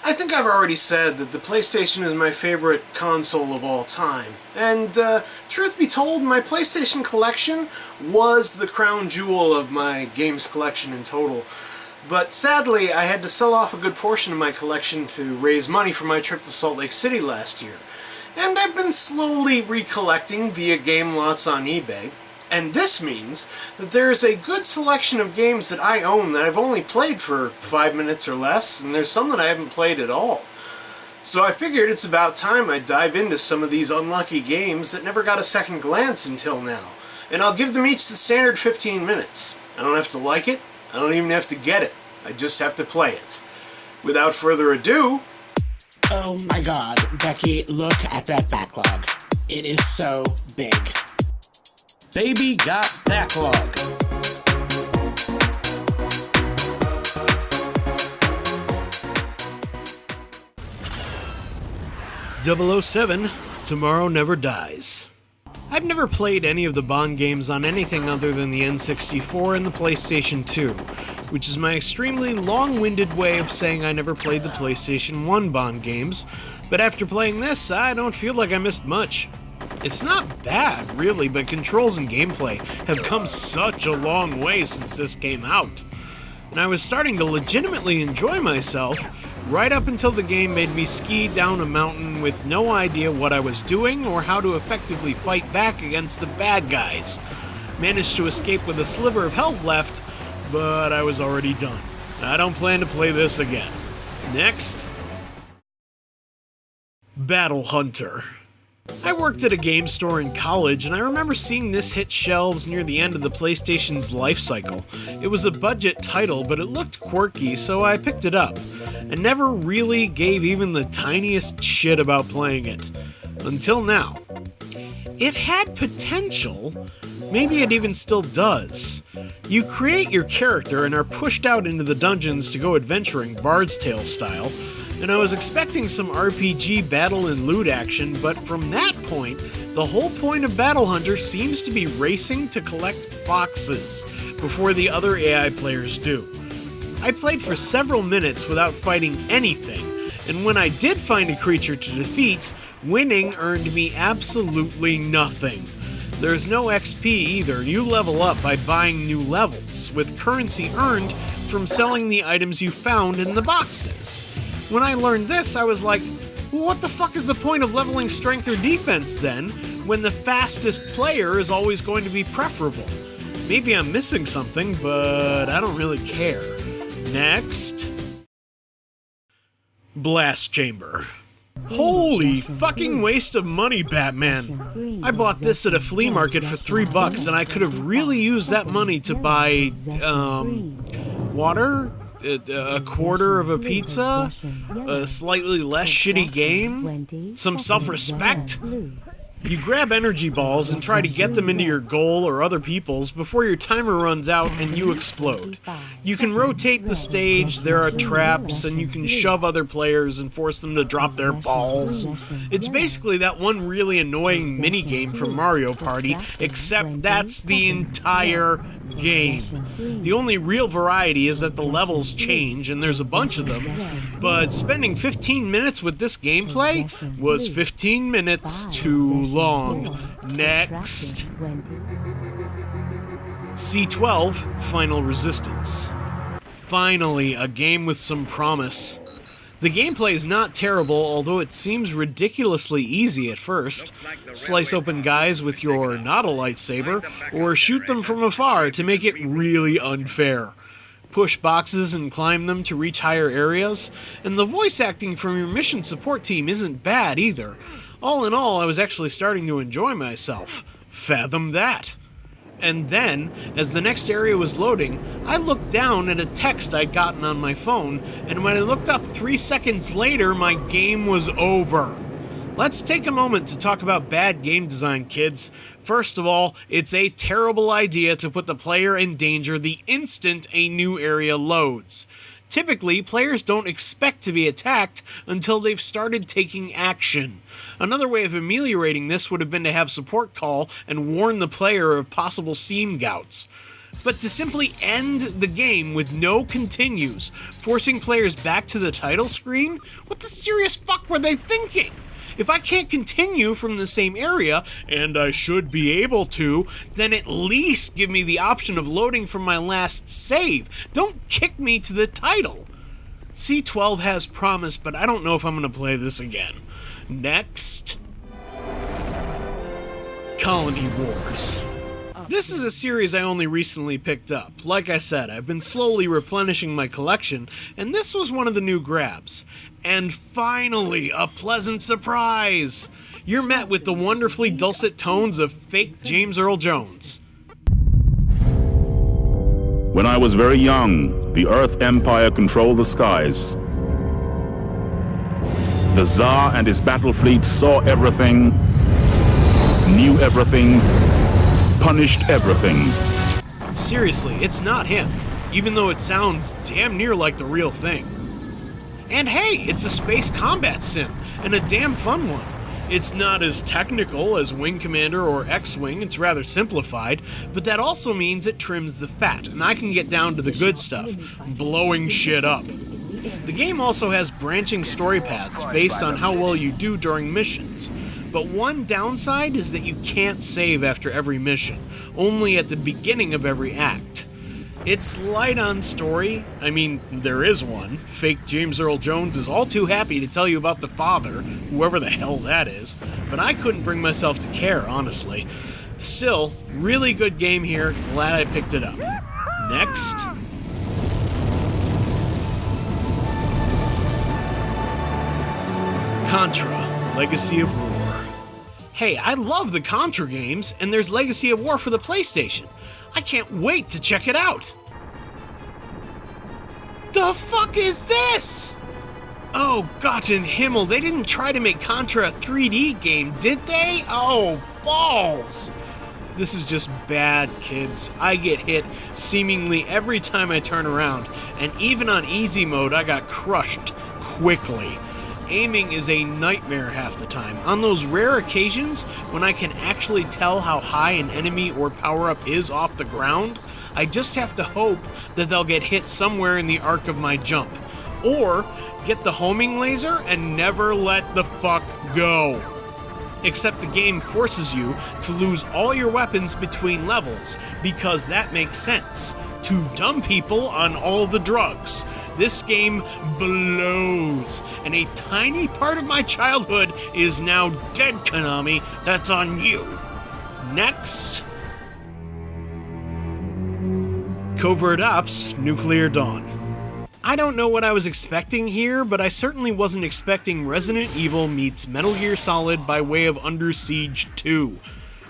I think I've already said that the PlayStation is my favorite console of all time. And, truth be told, my PlayStation collection was the crown jewel of my games collection in total. But sadly, I had to sell off a good portion of my collection to raise money for my trip to Salt Lake City last year. And I've been slowly recollecting via game lots on eBay. And this means that there is a good selection of games that I own that I've only played for 5 minutes or less, and there's some that I haven't played at all. So I figured it's about time I dive into some of these unlucky games that never got a second glance until now. And I'll give them each the standard 15 minutes. I don't have to like it, I don't even have to get it. I just have to play it. Without further ado... Oh my god, Becky, look at that backlog. It is so big. Baby got Backlog. .007, Tomorrow Never Dies. I've never played any of the Bond games on anything other than the N64 and the PlayStation 2, which is my extremely long-winded way of saying I never played the PlayStation 1 Bond games, but after playing this, I don't feel like I missed much. It's not bad, really, but controls and gameplay have come such a long way since this came out. And I was starting to legitimately enjoy myself right up until the game made me ski down a mountain with no idea what I was doing or how to effectively fight back against the bad guys. Managed to escape with a sliver of health left, but I was already done. I don't plan to play this again. Next. Battle Hunter. I worked at a game store in college, and I remember seeing this hit shelves near the end of the PlayStation's life cycle. It was a budget title, but it looked quirky, so I picked it up, and never really gave even the tiniest shit about playing it. Until now. It had potential. Maybe it even still does. You create your character and are pushed out into the dungeons to go adventuring, Bard's Tale style, and I was expecting some RPG battle and loot action, but from that point, the whole point of Battle Hunter seems to be racing to collect boxes before the other AI players do. I played for several minutes without fighting anything, and when I did find a creature to defeat, winning earned me absolutely nothing. There's no XP either. You level up by buying new levels, with currency earned from selling the items you found in the boxes. When I learned this, I was like, well, what the fuck is the point of leveling strength or defense then, when the fastest player is always going to be preferable? Maybe I'm missing something, but I don't really care. Next. Blast Chamber. Holy fucking waste of money, Batman. I bought this at a flea market for $3 and I could have really used that money to buy, water? A quarter of a pizza? A slightly less shitty game? Some self-respect? You grab energy balls and try to get them into your goal or other people's before your timer runs out and you explode. You can rotate the stage, there are traps, and you can shove other players and force them to drop their balls. It's basically that one really annoying minigame from Mario Party, except that's the entire game. The only real variety is that the levels change, and there's a bunch of them, but spending 15 minutes with this gameplay was 15 minutes too long. Next. C12 Final Resistance. Finally, a game with some promise. The gameplay is not terrible, although it seems ridiculously easy at first. Slice open guys with your not a lightsaber, or shoot them from afar to make it really unfair. Push boxes and climb them to reach higher areas, and the voice acting from your mission support team isn't bad either. All in all, I was actually starting to enjoy myself. Fathom that. And then, as the next area was loading, I looked down at a text I'd gotten on my phone, and when I looked up 3 seconds later, my game was over. Let's take a moment to talk about bad game design, kids. First of all, it's a terrible idea to put the player in danger the instant a new area loads. Typically, players don't expect to be attacked until they've started taking action. Another way of ameliorating this would have been to have support call and warn the player of possible steam gouts. But to simply end the game with no continues, forcing players back to the title screen? What the serious fuck were they thinking? If I can't continue from the same area, and I should be able to, then at least give me the option of loading from my last save. Don't kick me to the title. C12 has promise, but I don't know if I'm going to play this again. Next. Colony Wars. This is a series I only recently picked up. Like I said, I've been slowly replenishing my collection, and this was one of the new grabs. And finally, a pleasant surprise! You're met with the wonderfully dulcet tones of fake James Earl Jones. When I was very young, the Earth Empire controlled the skies. The Tsar and his battle fleet saw everything, knew everything, punished everything. Seriously, it's not him, even though it sounds damn near like the real thing. And hey, it's a space combat sim, and a damn fun one. It's not as technical as Wing Commander or X-Wing, it's rather simplified, but that also means it trims the fat, and I can get down to the good stuff, blowing shit up. The game also has branching story paths based on how well you do during missions, but one downside is that you can't save after every mission, only at the beginning of every act. It's light on story. I mean, there is one. Fake James Earl Jones is all too happy to tell you about the father, whoever the hell that is, but I couldn't bring myself to care, honestly. Still, really good game here, glad I picked it up. Next. Contra Legacy of War. Hey, I love the Contra games, and there's Legacy of War for the PlayStation. I can't wait to check it out! The fuck is this? Oh, Gott in Himmel, they didn't try to make Contra a 3D game, did they? Oh, balls! This is just bad, kids. I get hit seemingly every time I turn around, and even on easy mode I got crushed quickly. Aiming is a nightmare half the time. On those rare occasions when I can actually tell how high an enemy or power-up is off the ground, I just have to hope that they'll get hit somewhere in the arc of my jump. Or get the homing laser and never let the fuck go. Except the game forces you to lose all your weapons between levels, because that makes sense. To dumb people on all the drugs. This game blows, and a tiny part of my childhood is now dead, Konami. That's on you. Next. Covert Ops Nuclear Dawn. I don't know what I was expecting here, but I certainly wasn't expecting Resident Evil meets Metal Gear Solid by way of Under Siege 2.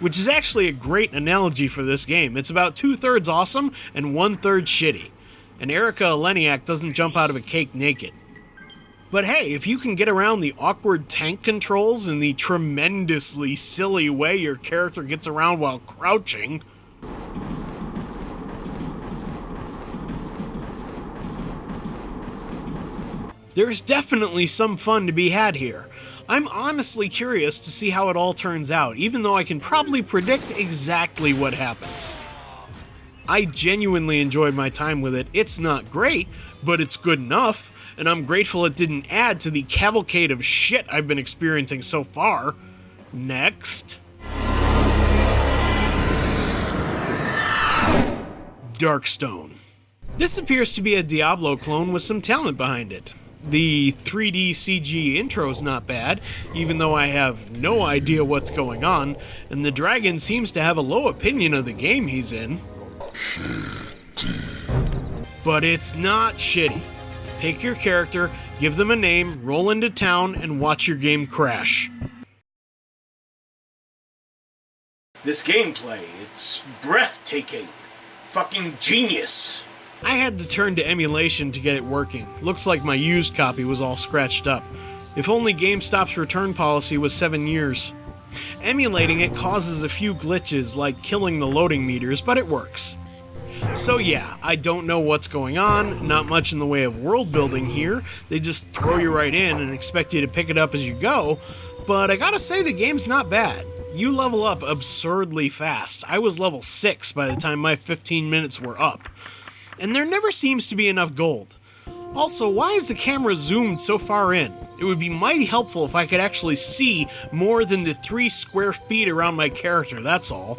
Which is actually a great analogy for this game. It's about 2/3 awesome and 1/3 shitty. And Erica Eleniak doesn't jump out of a cake naked. But hey, if you can get around the awkward tank controls and the tremendously silly way your character gets around while crouching, there's definitely some fun to be had here. I'm honestly curious to see how it all turns out, even though I can probably predict exactly what happens. I genuinely enjoyed my time with it. It's not great, but it's good enough, and I'm grateful it didn't add to the cavalcade of shit I've been experiencing so far. Next. Darkstone. This appears to be a Diablo clone with some talent behind it. The 3D CG intro's not bad, even though I have no idea what's going on, and the dragon seems to have a low opinion of the game he's in. But it's not shitty. Pick your character, give them a name, roll into town, and watch your game crash. This gameplay, it's breathtaking. Fucking genius. I had to turn to emulation to get it working. Looks like my used copy was all scratched up. If only GameStop's return policy was 7 years. Emulating it causes a few glitches, like killing the loading meters, but it works. So yeah, I don't know what's going on, not much in the way of world building here. They just throw you right in and expect you to pick it up as you go, but I gotta say the game's not bad. You level up absurdly fast. I was level 6 by the time my 15 minutes were up. And there never seems to be enough gold. Also, why is the camera zoomed so far in? It would be mighty helpful if I could actually see more than the 3 square feet around my character, that's all.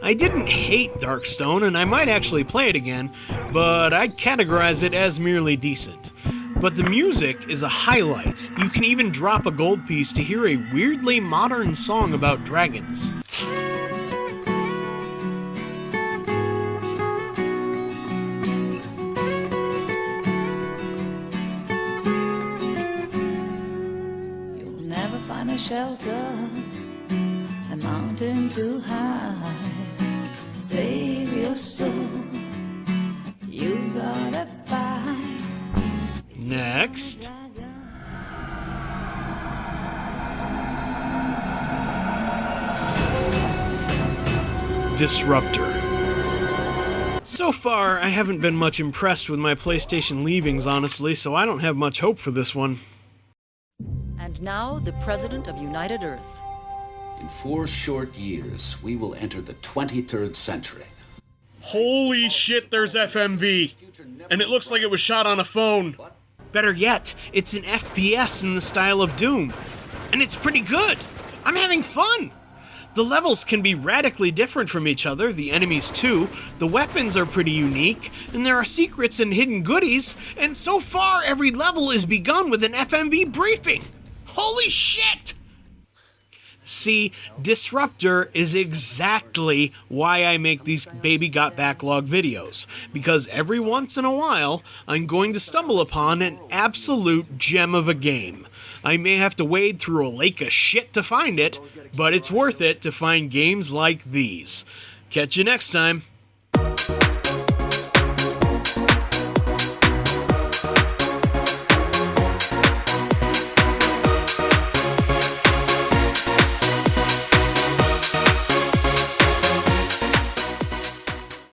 I didn't hate Darkstone, and I might actually play it again, but I'd categorize it as merely decent. But the music is a highlight. You can even drop a gold piece to hear a weirdly modern song about dragons. You'll never find a shelter, a mountain too high. Save your soul, you gotta fight. Next. Disruptor. So far, I haven't been much impressed with my PlayStation leavings, honestly, so I don't have much hope for this one. And now, the President of United Earth. In 4 short years, we will enter the 23rd century. Holy shit, there's FMV! And it looks like it was shot on a phone. Better yet, it's an FPS in the style of Doom. And it's pretty good! I'm having fun! The levels can be radically different from each other, the enemies too, the weapons are pretty unique, and there are secrets and hidden goodies, and so far every level is begun with an FMV briefing! Holy shit! See, Disruptor is exactly why I make these Baby Got Backlog videos, because every once in a while, I'm going to stumble upon an absolute gem of a game. I may have to wade through a lake of shit to find it, but it's worth it to find games like these. Catch you next time.